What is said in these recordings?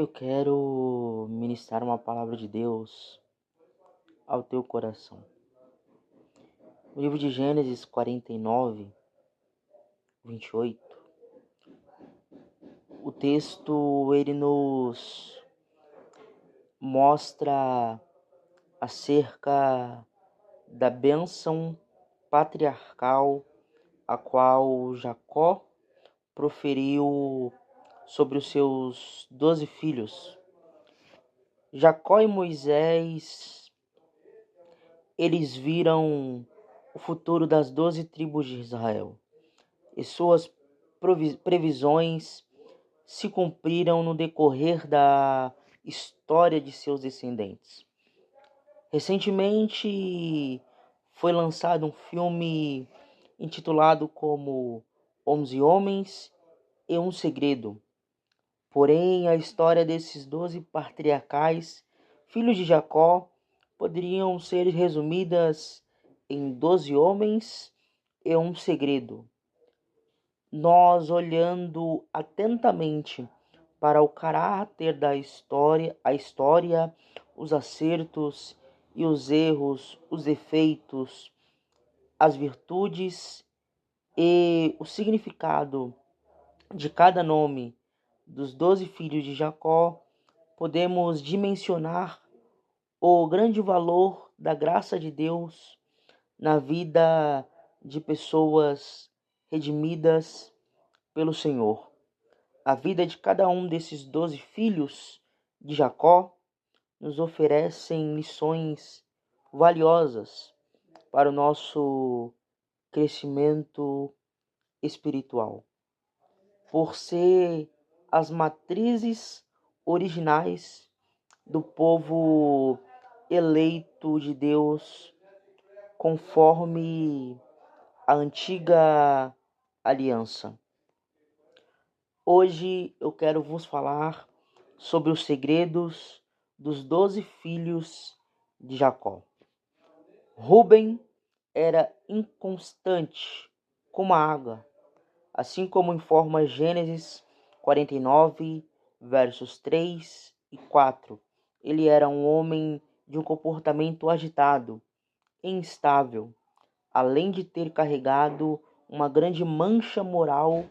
Eu quero ministrar uma palavra de Deus ao teu coração. No livro de Gênesis 49, 28, o texto ele nos mostra acerca da bênção patriarcal a qual Jacó proferiu sobre os seus 12 filhos. Jacó e Moisés, eles viram o futuro das 12 tribos de Israel e suas previsões se cumpriram no decorrer da história de seus descendentes. Recentemente foi lançado um filme intitulado como 11 Homens e um Segredo. Porém, a história desses 12 patriarcais, filhos de Jacó, poderiam ser resumidas em 12 homens e um segredo. Nós olhando atentamente para o caráter da história, a história, os acertos e os erros, os defeitos, as virtudes e o significado de cada nome dos 12 filhos de Jacó, podemos dimensionar o grande valor da graça de Deus na vida de pessoas redimidas pelo Senhor. A vida de cada um desses 12 filhos de Jacó nos oferecem lições valiosas para o nosso crescimento espiritual. Por ser as matrizes originais do povo eleito de Deus, conforme a antiga aliança. Hoje eu quero vos falar sobre os segredos dos 12 filhos de Jacó. Ruben era inconstante como a água, assim como informa Gênesis 49, versos 3 e 4. Ele era um homem de um comportamento agitado e instável, além de ter carregado uma grande mancha moral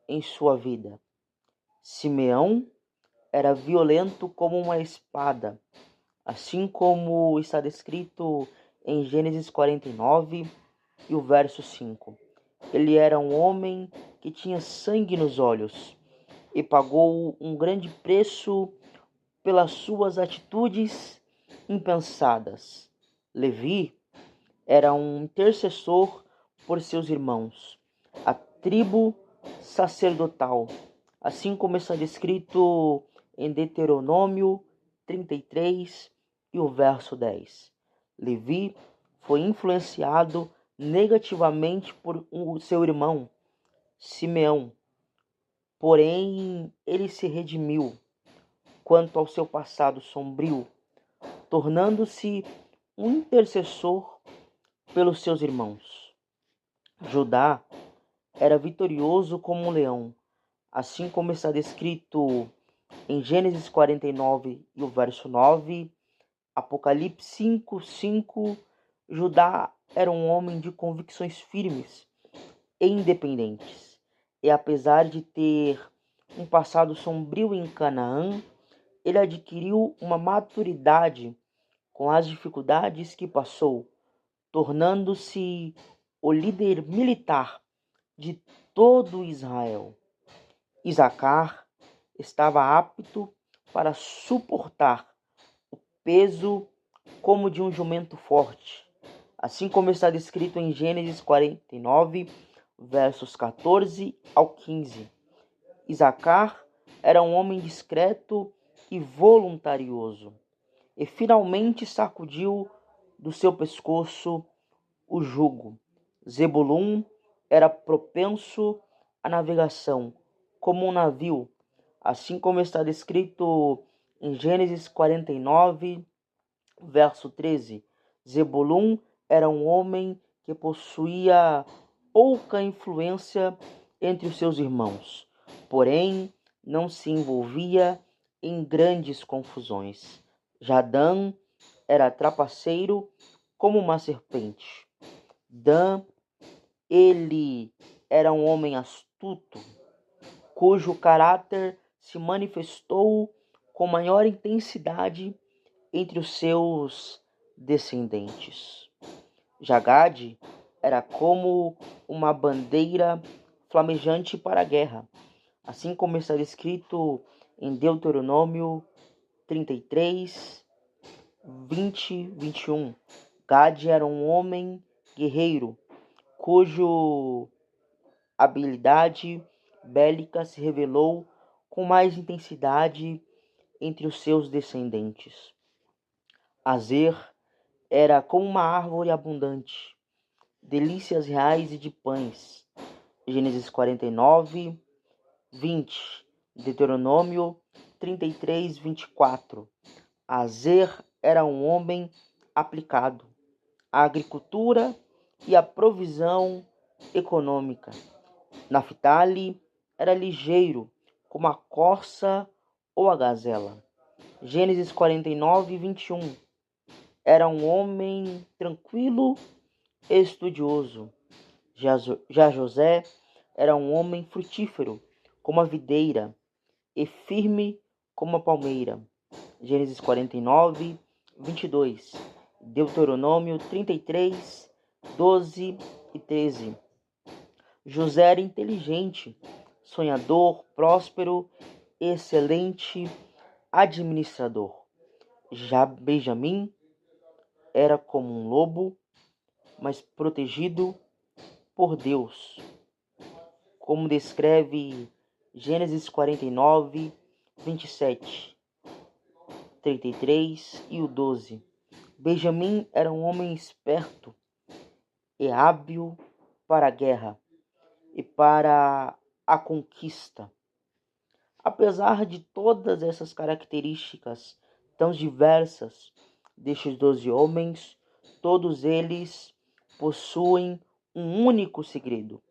em sua vida. Simeão era violento como uma espada, assim como está descrito em Gênesis 49 e o verso 5. Ele era um homem que tinha sangue nos olhos e pagou um grande preço pelas suas atitudes impensadas. Levi era um intercessor por seus irmãos, a tribo sacerdotal, assim como está descrito em Deuteronômio 33 e o verso 10. Levi foi influenciado negativamente por seu irmão Simeão, porém ele se redimiu quanto ao seu passado sombrio, tornando-se um intercessor pelos seus irmãos. Judá era vitorioso como um leão, assim como está descrito em Gênesis 49 e o verso 9, Apocalipse 5:5. Judá era um homem de convicções firmes e independentes, e apesar de ter um passado sombrio em Canaã, ele adquiriu uma maturidade com as dificuldades que passou, tornando-se o líder militar de todo Israel. Isacar estava apto para suportar o peso como de um jumento forte, assim como está descrito em Gênesis 49, versos 14 ao 15. Isacar era um homem discreto e voluntarioso, e finalmente sacudiu do seu pescoço o jugo. Zebulun era propenso à navegação, como um navio, assim como está descrito em Gênesis 49, verso 13. Zebulun era um homem que possuía pouca influência entre os seus irmãos, porém não se envolvia em grandes confusões. Jadã era trapaceiro como uma serpente. Dan, ele era um homem astuto, cujo caráter se manifestou com maior intensidade entre os seus descendentes. Jagade era como uma bandeira flamejante para a guerra, assim como está escrito em Deuteronômio 33, 20, 21. Gade era um homem guerreiro, cujo habilidade bélica se revelou com mais intensidade entre os seus descendentes. Azer era como uma árvore abundante, delícias reais e de pães. Gênesis 49, 20. Deuteronômio 33, 24. Azer era um homem aplicado à agricultura e à provisão econômica. Naphtali era ligeiro, como a corça ou a gazela. Gênesis 49, 21. Era um homem tranquilo e estudioso. Já José era um homem frutífero, como a videira, e firme como a palmeira. Gênesis 49, 22. Deuteronômio 33, 12 e 13. José era inteligente, sonhador, próspero, excelente administrador. Já Benjamim era como um lobo, mas protegido por Deus, como descreve Gênesis 49, 27, 33 e o 12. Benjamim era um homem esperto e hábil para a guerra e para a conquista. Apesar de todas essas características tão diversas destes 12 homens, todos eles possuem um único segredo: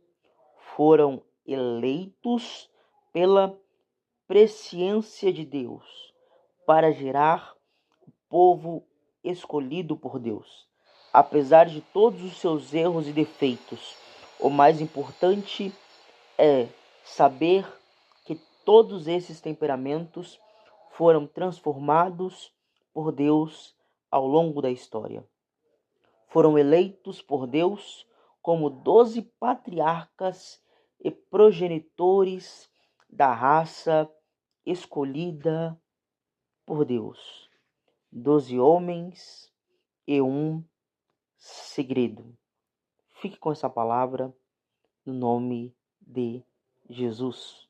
foram eleitos pela presciência de Deus para gerar o povo escolhido por Deus. Apesar de todos os seus erros e defeitos, o mais importante é saber que todos esses temperamentos foram transformados por Deus ao longo da história. Foram eleitos por Deus como 12 patriarcas e progenitores da raça escolhida por Deus. 12 homens e um segredo. Fique com essa palavra no nome de Jesus.